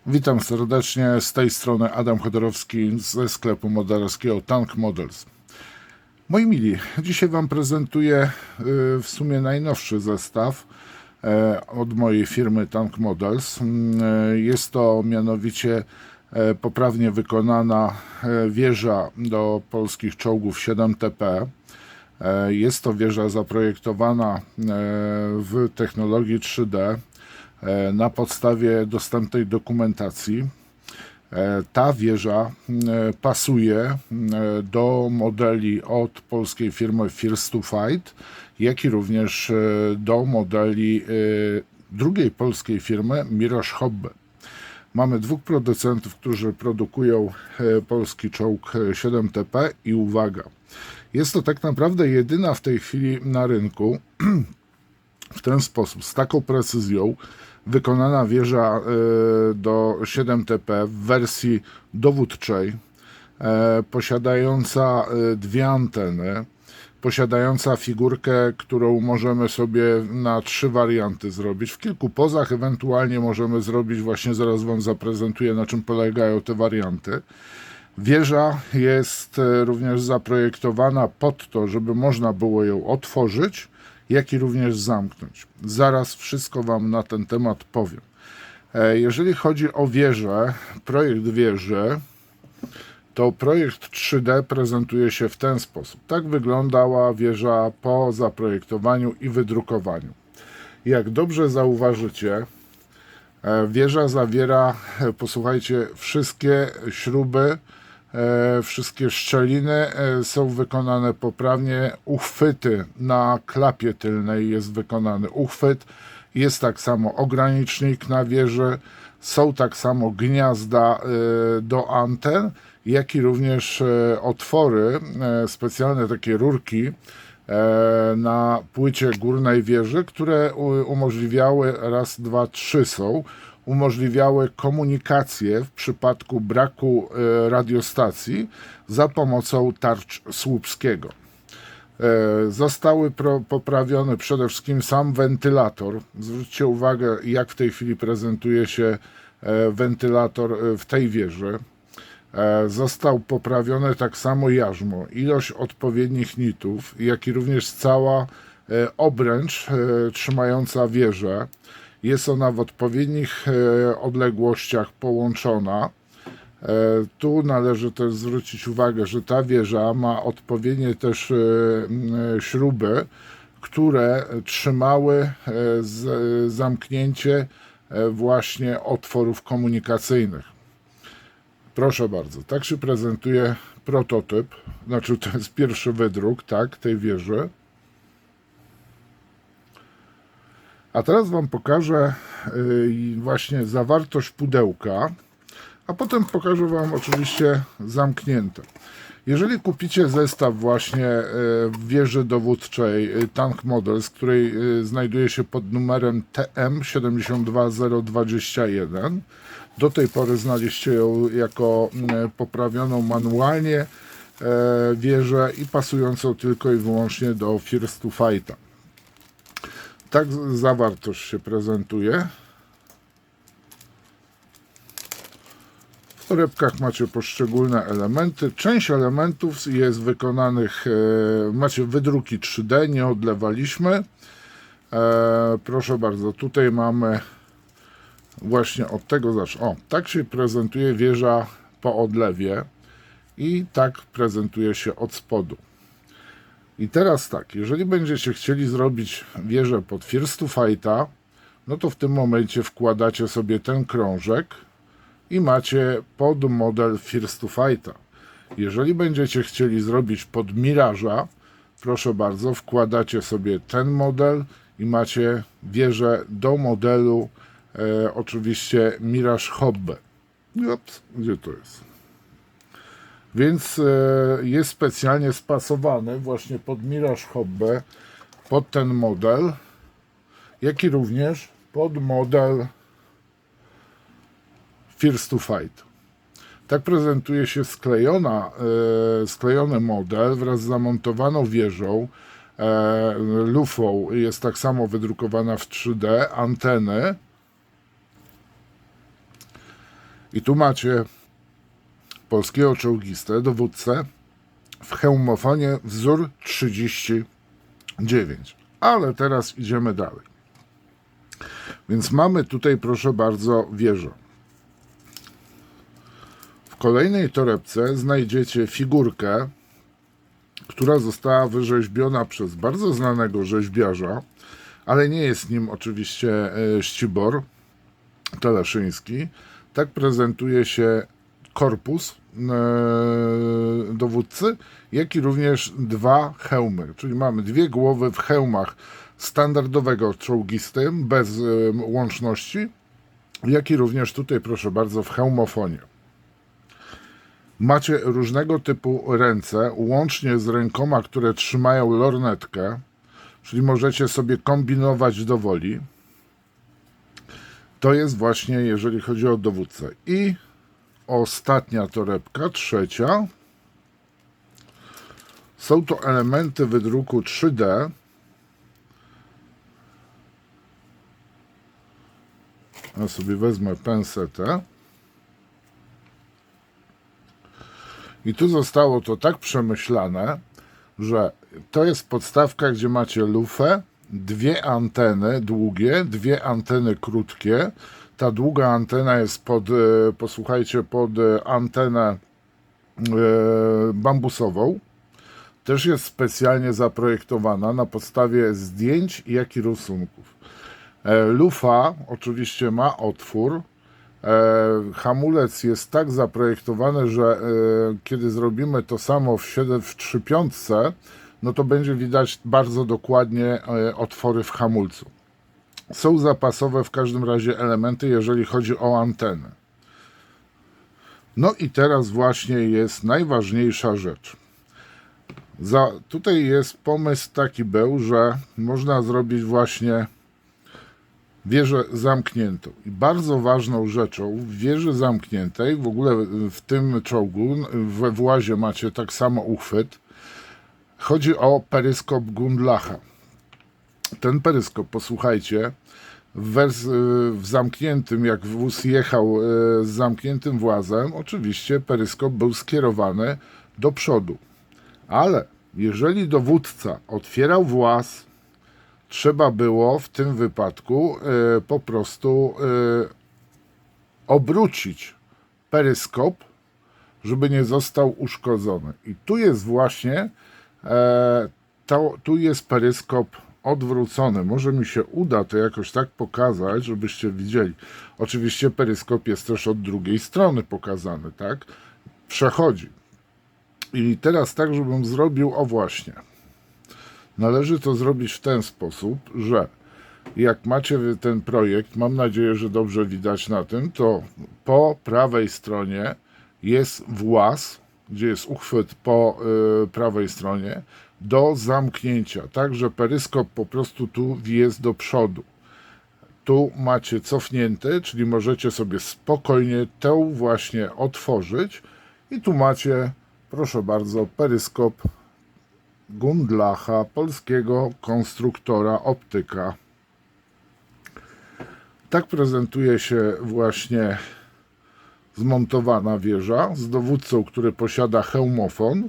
Witam serdecznie, z tej strony Adam Chodorowski ze sklepu modelarskiego Tank Models. Moi mili, dzisiaj Wam prezentuję w sumie najnowszy zestaw od mojej firmy Tank Models. Jest to mianowicie poprawnie wykonana wieża do polskich czołgów 7TP. Jest to wieża zaprojektowana w technologii 3D na podstawie dostępnej dokumentacji. Ta wieża pasuje do modeli od polskiej firmy First to Fight, jak i również do modeli drugiej polskiej firmy Mirage Hobby. Mamy dwóch producentów, którzy produkują polski czołg 7TP i uwaga, jest to tak naprawdę jedyna w tej chwili na rynku w ten sposób, z taką precyzją wykonana wieża do 7TP w wersji dowódczej, posiadająca dwie anteny, posiadająca figurkę, którą możemy sobie na 3 warianty zrobić. W kilku pozach ewentualnie możemy zrobić, właśnie zaraz Wam zaprezentuję, na czym polegają te warianty. Wieża jest również zaprojektowana pod to, żeby można było ją otworzyć, jak i również zamknąć. Zaraz wszystko Wam na ten temat powiem. Jeżeli chodzi o wieżę, projekt wieży, to projekt 3D prezentuje się w ten sposób. Tak wyglądała wieża po zaprojektowaniu i wydrukowaniu. Jak dobrze zauważycie, wieża zawiera, posłuchajcie, wszystkie śruby, wszystkie szczeliny są wykonane poprawnie. Uchwyty na klapie tylnej jest wykonany uchwyt. Jest tak samo ogranicznik na wieży. Są tak samo gniazda do anten, jak i również otwory, specjalne takie rurki na płycie górnej wieży, które umożliwiały, raz, dwa, trzy są, umożliwiały komunikację w przypadku braku radiostacji za pomocą tarcz słupskiego. Zostały poprawiony przede wszystkim sam wentylator. Zwróćcie uwagę, jak w tej chwili prezentuje się wentylator w tej wieży. Został poprawione tak samo jarzmo, ilość odpowiednich nitów, jak i również cała obręcz trzymająca wieżę. Jest ona w odpowiednich odległościach połączona. Tu należy też zwrócić uwagę, że ta wieża ma odpowiednie też śruby, które trzymały zamknięcie właśnie otworów komunikacyjnych. Proszę bardzo, tak się prezentuje prototyp, znaczy to jest pierwszy wydruk, tak, tej wieży. A teraz Wam pokażę właśnie zawartość pudełka, a potem pokażę Wam oczywiście zamknięte. Jeżeli kupicie zestaw właśnie w wieży dowódczej Tank Models, której znajduje się pod numerem TM72021, do tej pory znaliście ją jako poprawioną manualnie wieżę i pasującą tylko i wyłącznie do First to Fighta. Tak zawartość się prezentuje. W torebkach macie poszczególne elementy. Część elementów jest wykonanych, macie wydruki 3D, nie odlewaliśmy. Proszę bardzo, tutaj mamy właśnie od tego zacznę. O, tak się prezentuje wieża po odlewie i tak prezentuje się od spodu. I teraz tak, jeżeli będziecie chcieli zrobić wieżę pod First to Fighta, no to w tym momencie wkładacie sobie ten krążek i macie pod model First to Fighta. Jeżeli będziecie chcieli zrobić pod Mirage'a, proszę bardzo, wkładacie sobie ten model i macie wieżę do modelu oczywiście Mirage Hobby. Ups, gdzie to jest? Więc jest specjalnie spasowany właśnie pod Mirage Hobby, pod ten model, jak i również pod model First to Fight. Tak prezentuje się sklejony model wraz z zamontowaną wieżą, lufą, jest tak samo wydrukowana w 3D, anteny I tu macie polskiego czołgistę, dowódcę w hełmofonie wzór 39. Ale teraz idziemy dalej. Więc mamy tutaj, proszę bardzo, wieżę. W kolejnej torebce znajdziecie figurkę, która została wyrzeźbiona przez bardzo znanego rzeźbiarza, ale nie jest nim oczywiście Ścibor Teleszyński. Tak prezentuje się korpus dowódcy, jak i również dwa hełmy, czyli mamy dwie głowy w hełmach standardowego czołgisty, bez łączności, jak i również tutaj, proszę bardzo, w hełmofonie. Macie różnego typu ręce, łącznie z rękoma, które trzymają lornetkę, czyli możecie sobie kombinować do woli. To jest właśnie, jeżeli chodzi o dowódcę. I ostatnia torebka, trzecia. Są to elementy wydruku 3D. Ja sobie wezmę pensetę. I tu zostało to tak przemyślane, że to jest podstawka, gdzie macie lufę, dwie anteny długie, dwie anteny krótkie. Ta długa antena jest posłuchajcie, pod antenę bambusową. Też jest specjalnie zaprojektowana na podstawie zdjęć, jak i rysunków. Lufa oczywiście ma otwór. Hamulec jest tak zaprojektowany, że kiedy zrobimy to samo w 3/5, no to będzie widać bardzo dokładnie otwory w hamulcu. Są zapasowe w każdym razie elementy, jeżeli chodzi o antenę. No i teraz właśnie jest najważniejsza rzecz. Tutaj jest pomysł taki był, że można zrobić właśnie wieżę zamkniętą. I bardzo ważną rzeczą w wieży zamkniętej, w ogóle w tym czołgu, we włazie macie tak samo uchwyt, chodzi o peryskop Gundlacha. Ten peryskop, posłuchajcie, w zamkniętym, jak wóz jechał z zamkniętym włazem, oczywiście peryskop był skierowany do przodu. Ale jeżeli dowódca otwierał właz, trzeba było w tym wypadku po prostu obrócić peryskop, żeby nie został uszkodzony. I tu jest właśnie, tu jest peryskop odwrócony. Może mi się uda to jakoś tak pokazać, żebyście widzieli. Oczywiście peryskop jest też od drugiej strony pokazany, tak? Przechodzi. I teraz tak, żebym zrobił, o właśnie. Należy to zrobić w ten sposób, że jak macie ten projekt, mam nadzieję, że dobrze widać na tym, to po prawej stronie jest właz, gdzie jest uchwyt po prawej stronie, do zamknięcia, tak, że peryskop po prostu tu jest do przodu. Tu macie cofnięty, czyli możecie sobie spokojnie tę właśnie otworzyć i tu macie, proszę bardzo, peryskop Gundlacha, polskiego konstruktora optyka. Tak prezentuje się właśnie zmontowana wieża z dowódcą, który posiada hełmofon.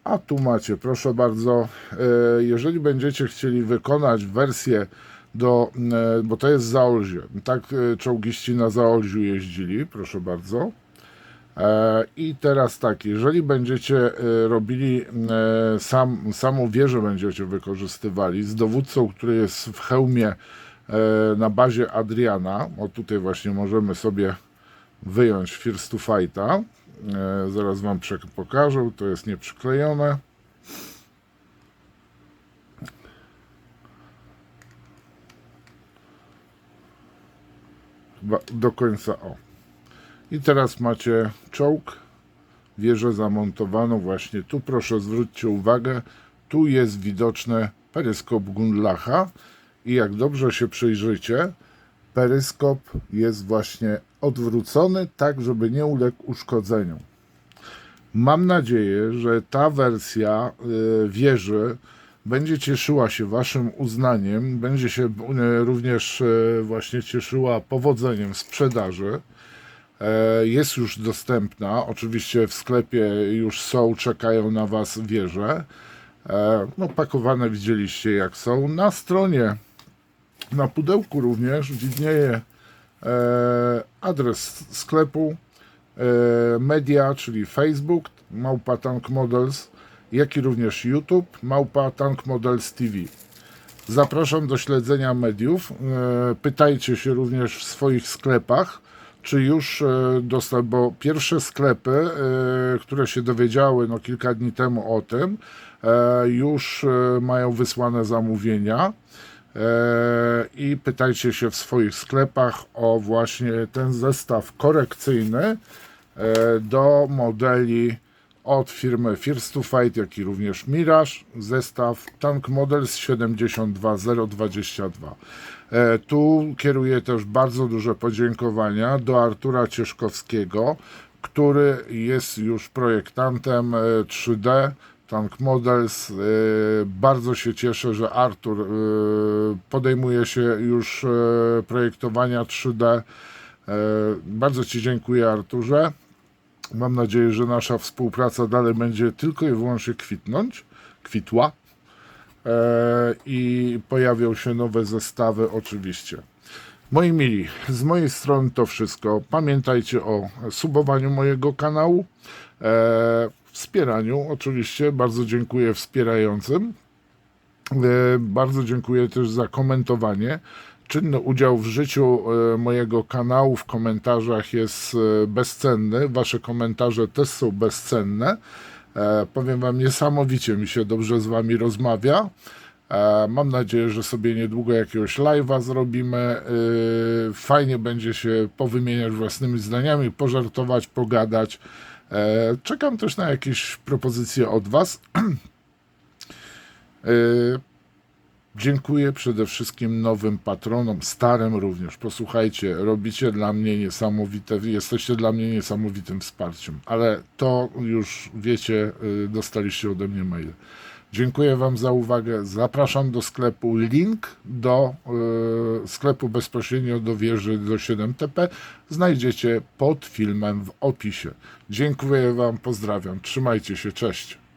A tu macie, proszę bardzo, jeżeli będziecie chcieli wykonać wersję bo to jest Zaolzie, tak czołgiści na Zaolziu jeździli, proszę bardzo. I teraz tak, jeżeli będziecie robili samą wieżę będziecie wykorzystywali z dowódcą, który jest w hełmie na bazie Adriana, o tutaj właśnie możemy sobie wyjąć First to Fighta, zaraz wam pokażę, to jest nieprzyklejone. Chyba do końca, o. I teraz macie czołg, wieżę zamontowaną właśnie tu. Proszę zwróćcie uwagę, tu jest widoczny peryskop Gundlacha i jak dobrze się przyjrzycie, peryskop jest właśnie odwrócony tak, żeby nie uległ uszkodzeniom. Mam nadzieję, że ta wersja wieży będzie cieszyła się Waszym uznaniem, będzie się również właśnie cieszyła powodzeniem sprzedaży. Jest już dostępna, oczywiście w sklepie już są, czekają na Was wieże. No, pakowane widzieliście jak są. Na stronie, na pudełku również widnieje adres sklepu, media, czyli Facebook, małpa Tank Models, jak i również YouTube, małpa Tank Models TV. Zapraszam do śledzenia mediów. Pytajcie się również w swoich sklepach, czy już bo pierwsze sklepy, które się dowiedziały no, kilka dni temu o tym, już mają wysłane zamówienia. I pytajcie się w swoich sklepach o właśnie ten zestaw korekcyjny do modeli od firmy First to Fight, jak i również Mirage, zestaw Tank Models 72022. Tu kieruję też bardzo duże podziękowania do Artura Cieszkowskiego, który jest już projektantem 3D Tank Models. Bardzo się cieszę, że Artur podejmuje się już projektowania 3D. Bardzo Ci dziękuję, Arturze. Mam nadzieję, że nasza współpraca dalej będzie tylko i wyłącznie kwitła i pojawią się nowe zestawy oczywiście. Moi mili, z mojej strony to wszystko. Pamiętajcie o subowaniu mojego kanału, wspieraniu oczywiście. Bardzo dziękuję wspierającym. Bardzo dziękuję też za komentowanie. Czynny udział w życiu mojego kanału w komentarzach jest bezcenny. Wasze komentarze też są bezcenne. Powiem Wam, niesamowicie mi się dobrze z Wami rozmawia. Mam nadzieję, że sobie niedługo jakiegoś live'a zrobimy. Fajnie będzie się powymieniać własnymi zdaniami, pożartować, pogadać. Czekam też na jakieś propozycje od Was. Dziękuję przede wszystkim nowym patronom, starym również. Posłuchajcie, robicie dla mnie niesamowite, jesteście dla mnie niesamowitym wsparciem, ale to już wiecie, dostaliście ode mnie maile. Dziękuję Wam za uwagę. Zapraszam do sklepu. Link do sklepu bezpośrednio do wieży do 7TP znajdziecie pod filmem w opisie. Dziękuję Wam, pozdrawiam. Trzymajcie się, cześć.